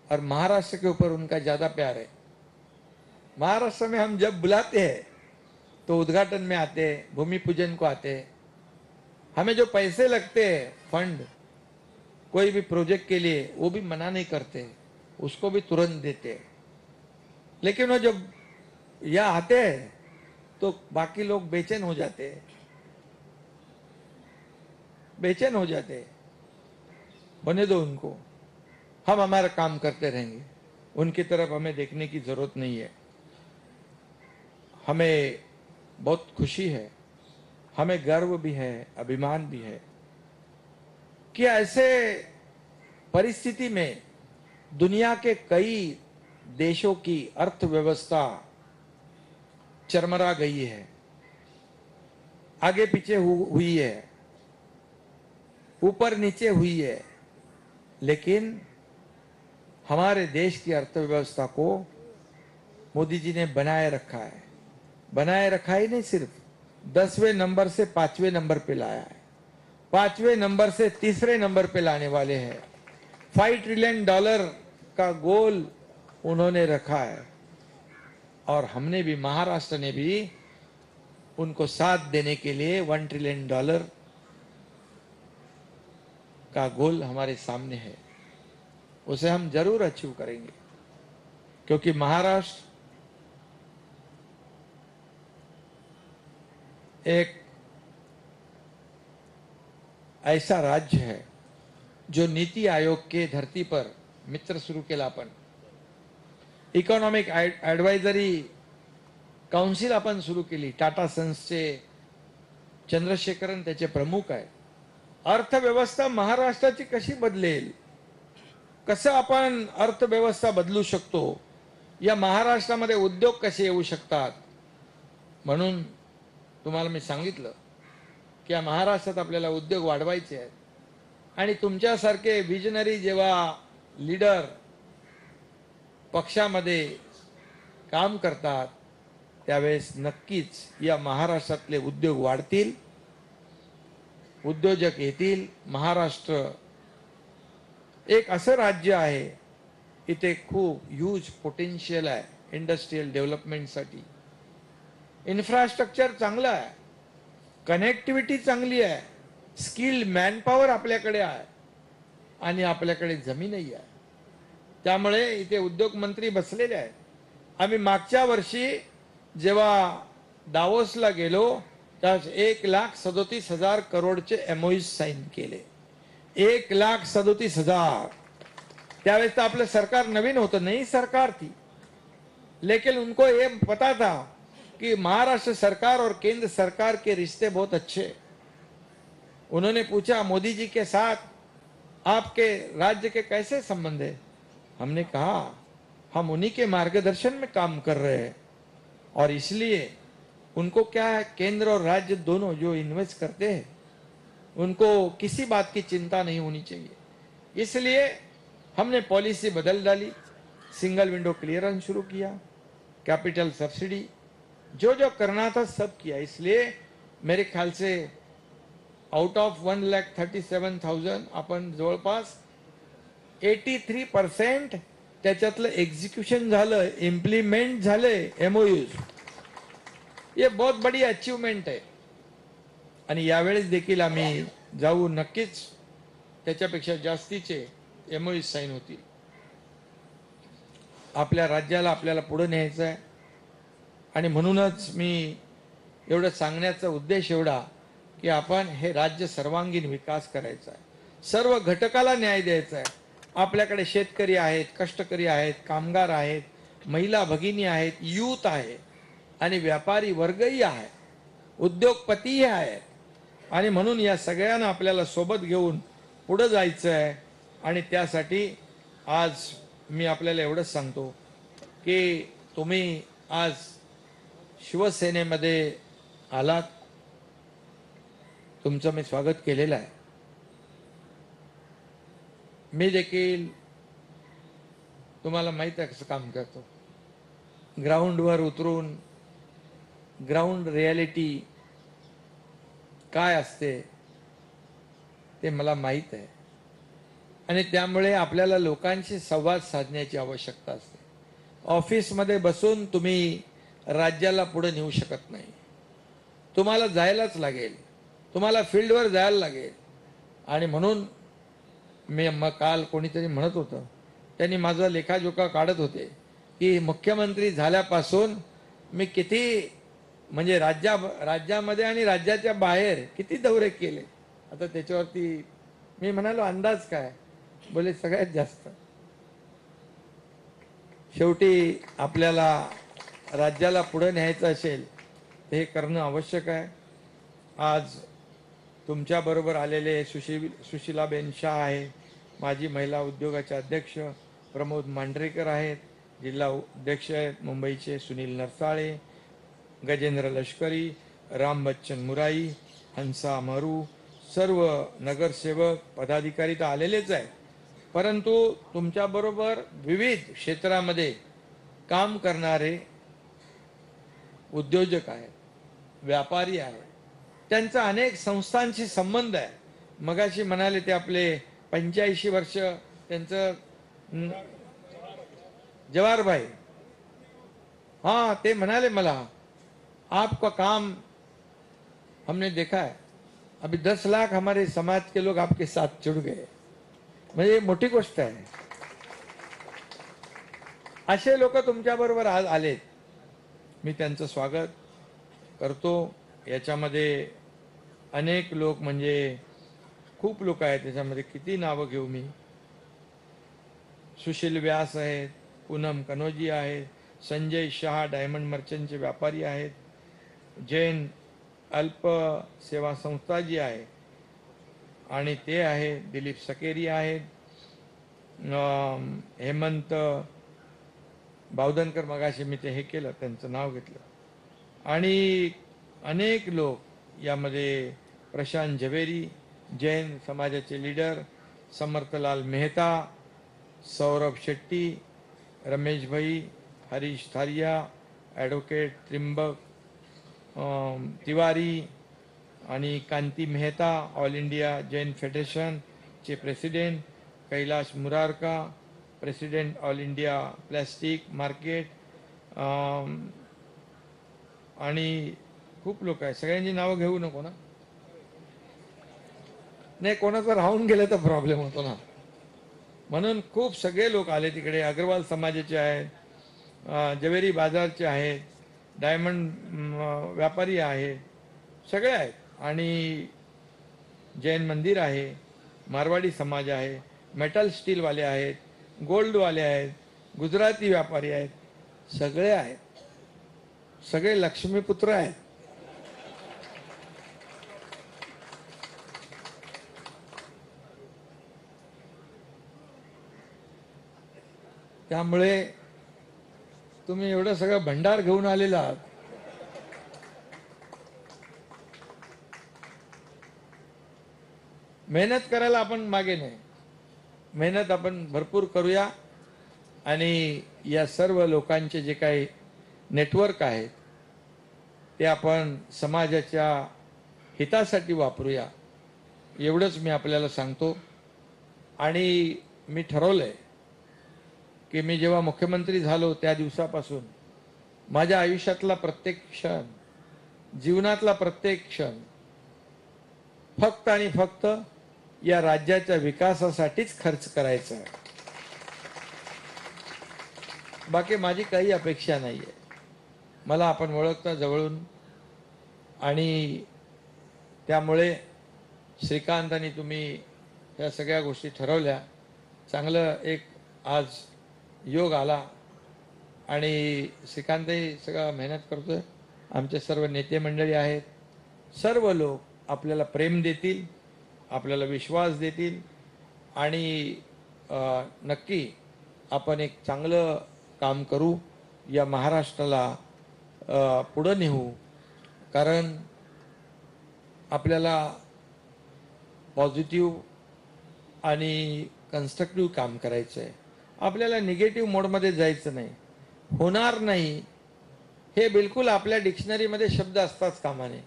और महाराष्ट्र के ऊपर उनका ज्यादा प्यार है। महाराष्ट्र में हम जब बुलाते हैं तो उद्घाटन में आते हैं, भूमि पूजन को आते हैं। हमें जो पैसे लगते हैं फंड कोई भी प्रोजेक्ट के लिए, वो भी मना नहीं करते, उसको भी तुरंत देते हैं। लेकिन वो जब यहाँ आते हैं तो बाकी लोग बेचैन हो जाते हैं, बेचैन हो जाते हैं। होने दो उनको, हम हमारा काम करते रहेंगे, उनकी तरफ हमें देखने की जरूरत नहीं है। हमें बहुत खुशी है, हमें गर्व भी है, अभिमान भी है कि ऐसे परिस्थिति में दुनिया के कई देशों की अर्थव्यवस्था चरमरा गई है, आगे पीछे हुई है, ऊपर नीचे हुई है, लेकिन हमारे देश की अर्थव्यवस्था को मोदी जी ने बनाए रखा है। बनाए रखा ही नहीं, सिर्फ 10वें नंबर से 5वें नंबर पे लाया है, 5वें नंबर से 3रे नंबर पे लाने वाले हैं। $5 ट्रिलियन का गोल उन्होंने रखा है और हमने भी, महाराष्ट्र ने भी उनको साथ देने के लिए $1 ट्रिलियन का गोल हमारे सामने है। उसे हम जरूर अचीव करेंगे, क्योंकि महाराष्ट्र एक ऐसा राज्य है जो नीति आयोग के धरती पर मित्र सुरू केला, आपण इकॉनॉमिक ॲडवायझरी काउन्सिल आपण सुरू केली। टाटा सन्सचे चंद्रशेखरन त्याचे प्रमुख आहे। अर्थव्यवस्था महाराष्ट्राची कशी बदलेल, कसं आपण अर्थव्यवस्था बदलू शकतो, या महाराष्ट्रामध्ये उद्योग कसे येऊ शकतात, म्हणून तुम्हाला मी सांगितलं की या महाराष्ट्रात आपल्याला उद्योग वाढवायचे आहेत। आणि तुमच्यासारखे विजनरी जेव्हा लीडर पक्षामध्ये काम करतात त्यावेळेस नक्कीच या महाराष्ट्रातले उद्योग वाढतील, उद्योजक येतील। महाराष्ट्र एक असं राज्य आहे, इथे खूप ह्यूज पोटेन्शियल आहे इंडस्ट्रियल डेव्हलपमेंटसाठी। इन्फ्रास्ट्रक्चर चांगलं आहे, कनेक्टिव्हिटी चांगली आहे, स्किल्ड मॅनपॉवर आपल्याकडे आहे आणि आपल्याकडे जमीनही आहे। त्यामुळे इथे उद्योग मंत्री बसलेले आहेत। आम्ही मागच्या वर्षी जेव्हा दावोसला गेलो त्यावेळेस 1,37,000 करोडचे एमओयू साइन केले। 1,37,000। त्यावेळेस तर आपलं सरकार नवीन होतं, नई सरकार थी, लेकिन उनको ये पता था कि महाराष्ट्र सरकार और केंद्र सरकार के रिश्ते बहुत अच्छे। उन्होंने पूछा, मोदी जी के साथ आपके राज्य के कैसे संबंध है? हमने कहा, हम उन्हीं के मार्गदर्शन में काम कर रहे हैं और इसलिए उनको क्या है, केंद्र और राज्य दोनों जो इन्वेस्ट करते हैं उनको किसी बात की चिंता नहीं होनी चाहिए। इसलिए हमने पॉलिसी बदल डाली, सिंगल विंडो क्लियरेंस शुरू किया, कैपिटल सब्सिडी, जो जो करना था सब किया। इसलिए मेरे ख्याल से आउट ऑफ 1,37,000 आपण जवळपास 83% त्याच्यातलं एक्झिक्युशन झालं, इम्प्लिमेंट झाले एमओयूज। ये बहुत बड़ी अचीवमेंट है आणि यावेळेस देखील आम्ही जाऊ, नक्कीच त्याच्यापेक्षा जास्तीचे एमओयू साइन होतील। आपल्या राज्याला आपल्याला पुढे न्यायचं आहे आणि म्हणूनच मी एवढं सांगण्याचा उद्देश एवढा की आपण हे राज्य सर्वांगीण विकास करायचा आहे, सर्व घटकाला न्याय द्यायचा आहे। आपल्याकडे शेतकरी आहेत, कष्टकरी आहेत, कामगार आहेत, महिला भगिनी आहेत, यूथ आहे आणि व्यापारी वर्गही आहे, उद्योगपतीही आहेत आणि म्हणून या सगळ्यांना आपल्याला सोबत घेऊन पुढे जायचं आहे। आणि त्यासाठी आज मी आपल्याला एवढंच सांगतो की तुम्ही आज शिवसेनेमध्ये आलात, तुमचं मी स्वागत केलेलं आहे। मी देखील तुम्हाला माहित आहे कसं काम करतो, ग्राउंडवर उतरून ग्राउंड रियालिटी काय असते ते मला माहित आहे। आणि त्यामुळे आपल्याला लोकांशी संवाद साधण्याची आवश्यकता असते. ऑफिसमध्ये बसून तुम्ही राज्याला पुढे नेऊ शकत नाही. तुम्हाला जायलाच लागेल, तुम्हाला फील्डवर जायला लागेल. आणि म्हणून मग काल कोणीतरी म्हणत होतं, त्यांनी माझा लेखाजोखा काढत होते की मुख्यमंत्री झाल्यापासून मी किती म्हणजे राज्यामध्ये आणि राज्याच्या बाहेर किती दौरे केले. आता त्याच्यावरती मी म्हणालो अंदाज काय, बोले सगळ्यात जास्त. शेवटी आपल्याला राज्याला पुढे न्यायचं असेल तर हे करणं आवश्यक आहे. आज तुमच्या बरोबर आलेले सुशीलाबेन शाह आहे, माजी महिला उद्योगाचे अध्यक्ष प्रमोद मांढरेकर आहेत, जिल्हा अध्यक्ष आहेत मुंबईचे सुनील नरसाळे, गजेंद्र लष्करी, राम बच्चन मुराई, हंसा मरू, सर्व नगरसेवक पदाधिकारी तर आलेलेच आहेत. परंतु तुमच्याबरोबर विविध क्षेत्रामध्ये काम करणारे उद्योजक आहेत, व्यापारी आहेत, त्यांचा अनेक संस्थांशी संबंध आहे. मगाशी म्हणाले ते आपले 85 वर्ष त्यांचं जवाहर भाई, हाँ ते म्हणाले मला आपका काम हमने देखा है, अभी 10 लाख हमारे समाज के लोग आपके साथ जुड़ गए. म्हणजे मोठी गोष्ट आहे. असे लोक तुमच्या बरोबर आज आलेत, मी त्यांचं स्वागत करतो. याच्यामध्ये अनेक लोक म्हणजे खूप लोक आहेत, त्याच्यामध्ये किती नावं घेऊ मी. सुशील व्यास आहेत, पूनम कनोजी आहेत, संजय शहा डायमंड मर्चंटचे व्यापारी आहेत, जैन अल्प सेवा संस्था जी आहे आणि ते आहे, दिलीप सकेरी आहेत, हेमंत बावधनकर, मगाशी मी ते हे केलं त्यांचं नाव घेतलं. आणि अनेक लोक यामध्ये, प्रशांत झवेरी जैन समाजाचे लीडर, समर्थलाल मेहता, सौरभ शेट्टी, रमेश भाई, हरीश थारिया, ॲडव्होकेट त्रिंबक तिवारी आणि कांती मेहता, ऑल इंडिया जैन फेडरेशनचे president, Kailash Murarka, president all India plastic market, आणि खूप लोक आहेत. सगळ्यांची नावं घेऊ नको ना, नाही कोणाचं राहून गेलं तर प्रॉब्लेम होतो ना. म्हणून खूप सगळे लोक आले तिकडे. अग्रवाल समाजाचे आहेत, जवेरी बाजारचे आहेत, डायमंड व्यापारी आहेत, सगळे आहेत. आणि जैन मंदिर आहे, मारवाडी समाज आहे, मेटल स्टीलवाले आहेत, गोल्डवाले आहेत, गुजराती व्यापारी आहेत, सगळे आहेत. सगळे लक्ष्मीपुत्र आहेत. त्यामुळे तुम्ही एवढं सगळं भंडार घेऊन आलेला आहात. मेहनत करायला आपण मागे नाही, मेहनत आपण भरपूर करूया. आणि या सर्व लोकांचे जे काही नेटवर्क आहेत ते आपण समाजाच्या हितासाठी वापरूया, एवढंच मी आपल्याला सांगतो. आणि मी ठरवलंय की मी जेव्हा मुख्यमंत्री झालो त्या दिवसापासून माझ्या आयुष्यातला प्रत्येक क्षण, जीवनातला प्रत्येक क्षण फक्त आणि फक्त या राज्याच्या विकासासाठीच खर्च करायचा आहे. बाकी माझी काही अपेक्षा नाही आहे. मला आपण ओळखता जवळून, आणि त्यामुळे श्रीकांत आणि तुम्ही या सगळ्या गोष्टी ठरवल्या. चांगलं एक आज योग आला आणि श्रीकांतही सगळं मेहनत करतोय. आमचे सर्व नेते मंडळी आहेत, सर्व लोक आपल्याला प्रेम देतील, आपल्याला विश्वास देतील आणि नक्की आपण एक चांगलं काम करू, या महाराष्ट्राला पुढं नेऊ. कारण आपल्याला पॉझिटिव्ह आणि कन्स्ट्रक्टिव्ह काम करायचं आहे. आपल्याला निगेटिव्ह मोडमध्ये जायचं नाही. होणार नाही हे बिलकुल आपल्या डिक्शनरीमध्ये शब्द असताच कामा नये.